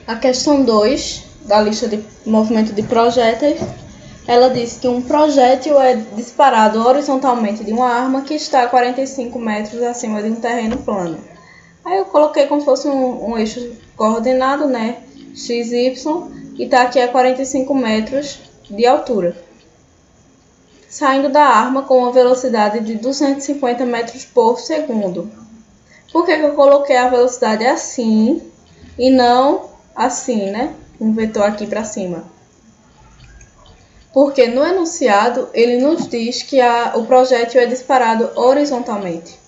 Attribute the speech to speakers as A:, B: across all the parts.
A: A questão 2 da lista de movimento de projéteis, ela diz que um projétil é disparado horizontalmente de uma arma que está a 45 metros acima de um terreno plano. Aí eu coloquei como se fosse um eixo coordenado, né? X, Y, e está aqui a 45 metros de altura. Saindo da arma com uma velocidade de 250 metros por segundo. Por que eu coloquei a velocidade assim e não assim, né? Um vetor aqui para cima? Porque no enunciado ele nos diz que o projétil é disparado horizontalmente.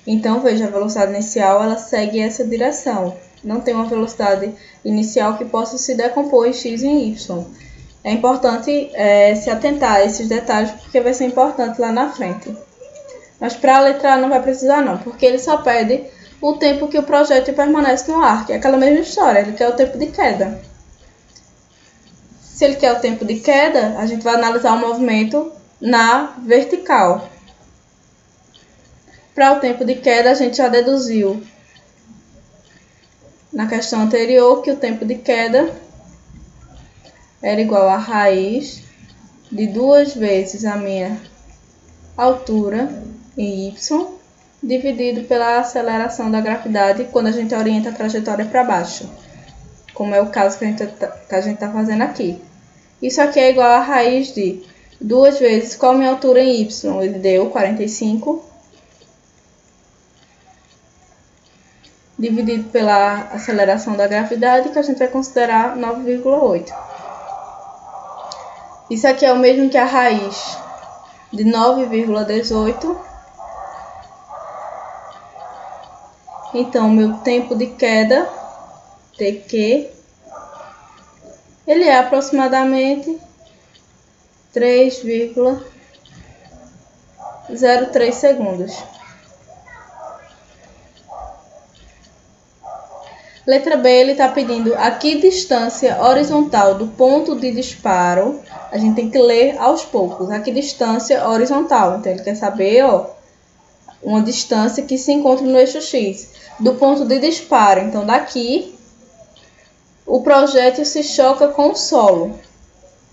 A: Então, veja, a velocidade inicial ela segue essa direção. Não tem uma velocidade inicial que possa se decompor em x e em y. É importante se atentar a esses detalhes porque vai ser importante lá na frente. Mas para a letra A não vai precisar não, porque ele só pede o tempo que o projétil permanece no ar, que é aquela mesma história, ele quer o tempo de queda. Se ele quer o tempo de queda, a gente vai analisar o movimento na vertical. Para o tempo de queda, a gente já deduziu na questão anterior que o tempo de queda era igual a raiz de 2 vezes a minha altura em y, dividido pela aceleração da gravidade quando a gente orienta a trajetória para baixo, como é o caso que a gente está fazendo aqui. Isso aqui é igual a raiz de 2 vezes qual a minha altura em y, ele deu 45, dividido pela aceleração da gravidade, que a gente vai considerar 9,8. Isso aqui é o mesmo que a raiz de 9,18. Então, meu tempo de queda, TQ, ele é aproximadamente 3,03 segundos. Letra B, ele está pedindo a que distância horizontal do ponto de disparo, a gente tem que ler aos poucos, a que distância horizontal. Então, ele quer saber, uma distância que se encontra no eixo X, do ponto de disparo. Então, daqui, o projétil se choca com o solo.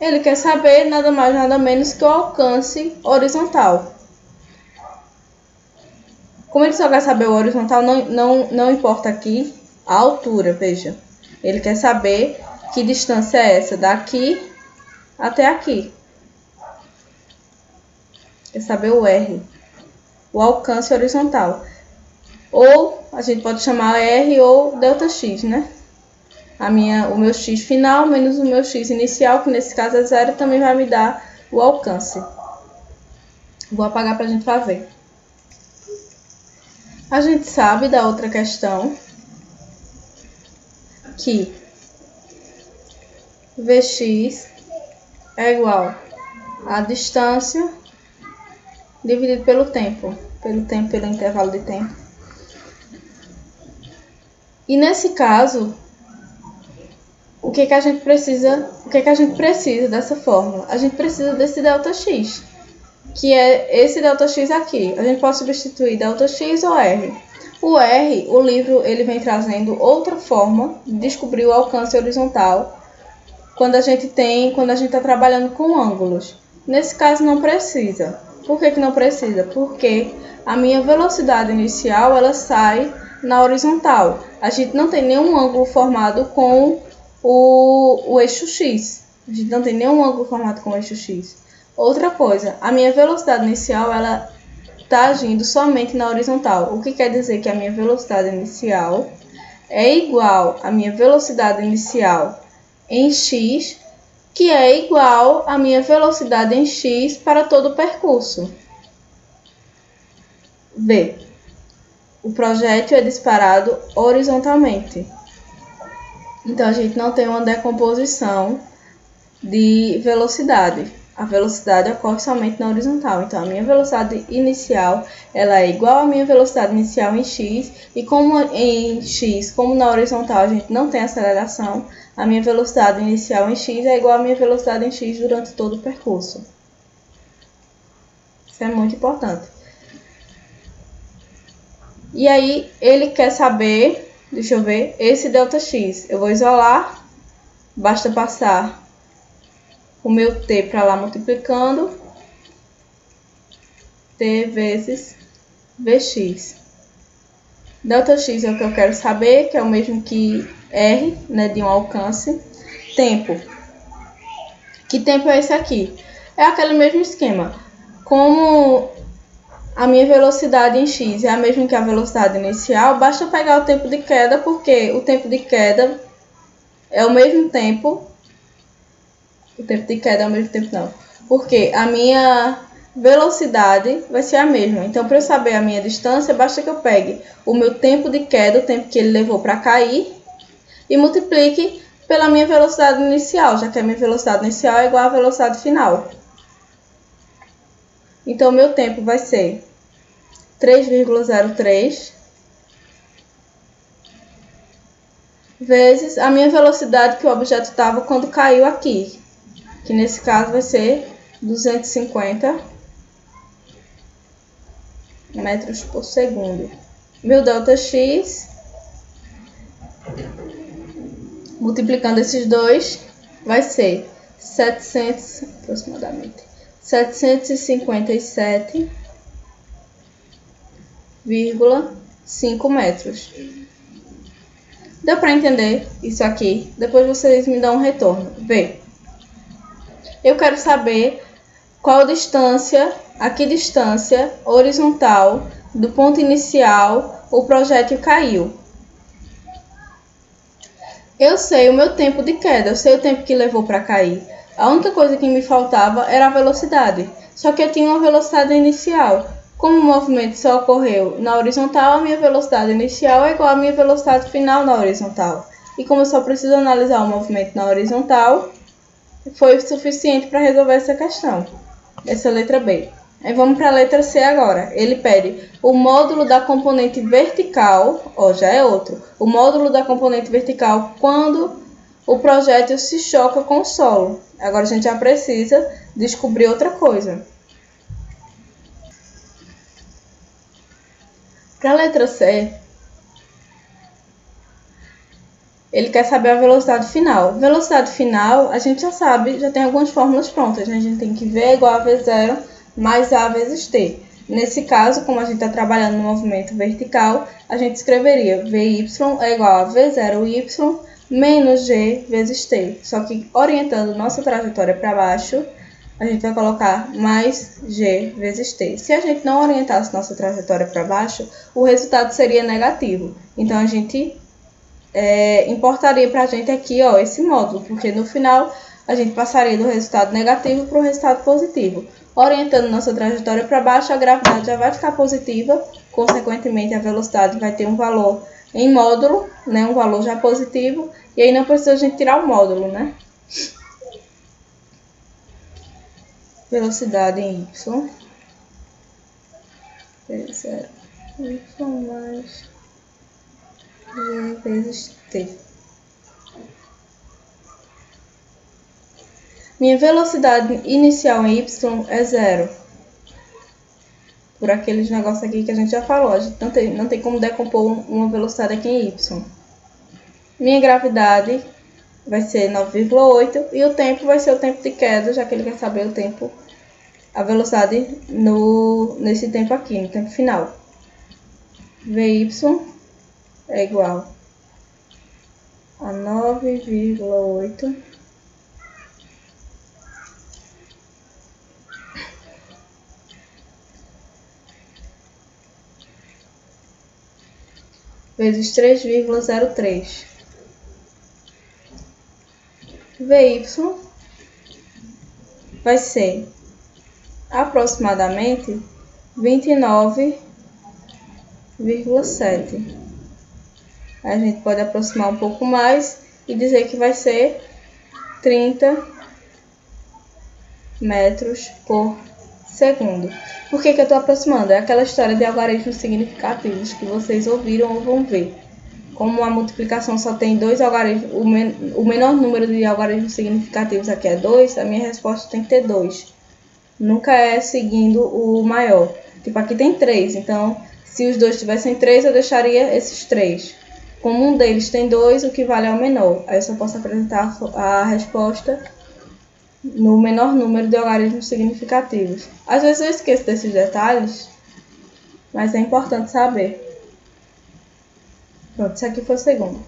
A: Ele quer saber nada mais, nada menos que o alcance horizontal. Como ele só quer saber o horizontal, não importa aqui a altura, veja. Ele quer saber que distância é essa, daqui até aqui. Quer saber o R, o alcance horizontal. Ou a gente pode chamar R ou ΔX, né? O meu X final menos o meu X inicial, que nesse caso é 0, também vai me dar o alcance. Vou apagar para a gente fazer. A gente sabe da outra questão que Vx é igual a distância dividido pelo tempo, pelo intervalo de tempo. E nesse caso, o que a gente precisa dessa fórmula? A gente precisa desse ΔX, que é esse ΔX aqui. A gente pode substituir ΔX ou R. O R, o livro, ele vem trazendo outra forma de descobrir o alcance horizontal quando a gente está trabalhando com ângulos. Nesse caso não precisa. Por que não precisa? Porque a minha velocidade inicial ela sai na horizontal. A gente não tem nenhum ângulo formado com o eixo X. A gente não tem nenhum ângulo formado com o eixo X. Outra coisa, a minha velocidade inicial ela está agindo somente na horizontal. O que quer dizer que a minha velocidade inicial é igual à minha velocidade inicial em x, que é igual à minha velocidade em x para todo o percurso. B. O projétil é disparado horizontalmente. Então, a gente não tem uma decomposição de velocidade. A velocidade ocorre somente na horizontal. Então, a minha velocidade inicial ela é igual à minha velocidade inicial em x. E como em x, como na horizontal a gente não tem aceleração, a minha velocidade inicial em x é igual à minha velocidade em x durante todo o percurso. Isso é muito importante. E aí, ele quer saber deixa eu ver, esse ΔX. Eu vou isolar, basta passar o meu T para lá multiplicando, T vezes Vx. ΔX é o que eu quero saber, que é o mesmo que R, né, de um alcance. Tempo. Que tempo é esse aqui? É aquele mesmo esquema. Como a minha velocidade em x é a mesma que a velocidade inicial, basta pegar o tempo de queda, porque o tempo de queda é o mesmo tempo. O tempo de queda é o mesmo tempo, não. Porque a minha velocidade vai ser a mesma. Então, para eu saber a minha distância, basta que eu pegue o meu tempo de queda, o tempo que ele levou para cair, e multiplique pela minha velocidade inicial, já que a minha velocidade inicial é igual à velocidade final. Então, o meu tempo vai ser 3,03 vezes a minha velocidade que o objeto estava quando caiu aqui, que nesse caso vai ser 250 metros por segundo. Meu ΔX, multiplicando esses dois, vai ser 700, aproximadamente, 757,5 metros. Deu para entender isso aqui? Depois vocês me dão um retorno. Vê. Eu quero saber qual distância, a que distância horizontal do ponto inicial o projétil caiu. Eu sei o meu tempo de queda, eu sei o tempo que levou para cair. A única coisa que me faltava era a velocidade. Só que eu tinha uma velocidade inicial. Como o movimento só ocorreu na horizontal, a minha velocidade inicial é igual à minha velocidade final na horizontal. E como eu só preciso analisar o movimento na horizontal, foi suficiente para resolver essa questão. Essa é a letra B. Aí vamos para a letra C agora. Ele pede o módulo da componente vertical, ó, já é outro. O módulo da componente vertical quando o projétil se choca com o solo. Agora a gente já precisa descobrir outra coisa. Para a letra C, ele quer saber a velocidade final. Velocidade final, a gente já sabe, já tem algumas fórmulas prontas. A gente tem que V é igual a V0 mais A vezes T. Nesse caso, como a gente está trabalhando no movimento vertical, a gente escreveria VY é igual a V0Y menos G vezes T. Só que orientando nossa trajetória para baixo, a gente vai colocar mais G vezes T. Se a gente não orientasse nossa trajetória para baixo, o resultado seria negativo. Então, a gente importaria para a gente aqui, ó, esse módulo, porque no final a gente passaria do resultado negativo para o resultado positivo. Orientando nossa trajetória para baixo, a gravidade já vai ficar positiva, consequentemente a velocidade vai ter um valor em módulo, né, um valor já positivo, e aí não precisa a gente tirar o módulo, né? Velocidade em Y. Y mais G vezes T. Minha velocidade inicial em Y é 0. Por aqueles negócios aqui que a gente já falou. A gente não tem como decompor uma velocidade aqui em Y. Minha gravidade vai ser 9,8 e o tempo vai ser o tempo de queda, já que ele quer saber o tempo, a velocidade nesse tempo aqui, no tempo final. Vy é igual a 9,8 vezes 3,03. Vy vai ser aproximadamente 29,7. A gente pode aproximar um pouco mais e dizer que vai ser 30 metros por segundo. Por que eu estou aproximando? É aquela história de algarismos significativos que vocês ouviram ou vão ver. Como a multiplicação só tem dois algarismos, o menor número de algarismos significativos aqui é 2, a minha resposta tem que ter 2. Nunca é seguindo o maior. Tipo, aqui tem 3, então se os dois tivessem 3, eu deixaria esses 3. Como um deles tem 2, o que vale é o menor. Aí eu só posso apresentar a resposta no menor número de algarismos significativos. Às vezes eu esqueço desses detalhes, mas é importante saber. Pronto, isso aqui foi o segundo.